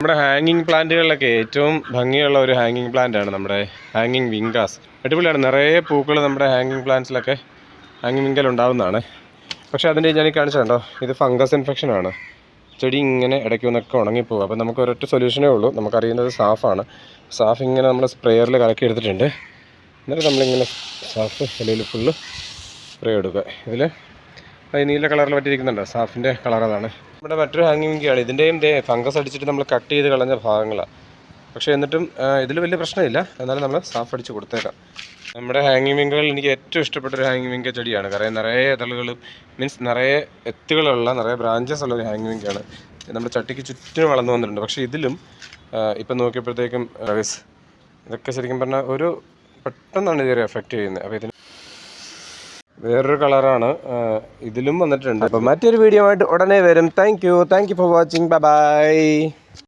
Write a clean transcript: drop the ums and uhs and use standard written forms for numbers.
നമ്മുടെ ഹാങ്ങിങ് പ്ലാന്റുകളിലൊക്കെ ഏറ്റവും ഭംഗിയുള്ള ഒരു ഹാങ്ങിങ് പ്ലാന്റാണ് നമ്മുടെ ഹാങ്ങിങ് വിങ്കാസ്. അടിപൊളിയാണ്. നിറയെ പൂക്കൾ നമ്മുടെ ഹാങ്ങിങ് പ്ലാന്റ്സിലൊക്കെ ഹാങ്ങിങ് വിങ്കൽ ഉണ്ടാകുന്നതാണ്. പക്ഷേ അതിൻ്റെ ഞാൻ കാണിച്ചിട്ടുണ്ടോ, ഇത് ഫംഗസ് ഇൻഫെക്ഷനാണ്. ചെടി ഇങ്ങനെ ഇടയ്ക്ക് ഒന്നൊക്കെ ഉണങ്ങിപ്പോകും. അപ്പോൾ നമുക്ക് ഒരൊറ്റ സൊല്യൂഷനേ ഉള്ളൂ. നമുക്കറിയുന്നത് സാഫാണ്. സാഫ് ഇങ്ങനെ നമ്മൾ സ്പ്രേയറിൽ കലക്കി എടുത്തിട്ടുണ്ട്. എന്നിട്ട് നമ്മളിങ്ങനെ സാഫ് ഇലയിൽ ഫുള്ള് സ്പ്രേ എടുക്കുക. ഇതിൽ നീല കളറിൽ പറ്റിയിരിക്കുന്നുണ്ടോ, സാഫിൻ്റെ കളർ അതാണ്. നമ്മുടെ മറ്റൊരു ഹാങ്ങിങ് വിങ്കയാണ്. ഇതിൻ്റെയും ഫംഗസ് അടിച്ചിട്ട് നമ്മൾ കട്ട് ചെയ്ത് കളഞ്ഞ ഭാഗങ്ങളാണ്. പക്ഷേ എന്നിട്ടും ഇതിൽ വലിയ പ്രശ്നമില്ല. എന്നാലും നമ്മൾ സാഫ് അടിച്ച് കൊടുത്തേക്കാം. നമ്മുടെ ഹാങ്ങിങ് വിങ്കകളിൽ എനിക്ക് ഏറ്റവും ഇഷ്ടപ്പെട്ടൊരു ഹാങ്ങിങ് വിങ്ക ചെടിയാണ്. കാരണം നിറയെ ഇതളുകൾ, മീൻസ് നിറയെ എത്തുകളുള്ള, നിറയെ ബ്രാഞ്ചസ് ഉള്ള ഒരു ഹാങ്ങിങ് വിങ്കയാണ്. നമ്മുടെ ചട്ടിക്ക് ചുറ്റും വളർന്നു വന്നിട്ടുണ്ട്. പക്ഷേ ഇതിലും ഇപ്പം നോക്കിയപ്പോഴത്തേക്കും ഇതൊക്കെ ശരിക്കും പറഞ്ഞാൽ ഒരു പെട്ടെന്നാണ് ഇതൊരു എഫക്റ്റ് ചെയ്യുന്നത്. അപ്പോൾ ഇതിന് വേറൊരു കളറാണ് ഇതിലും വന്നിട്ടുണ്ട്. അപ്പോൾ മറ്റൊരു വീഡിയോ ആയിട്ട് ഉടനെ വരും. Thank you for watching. By.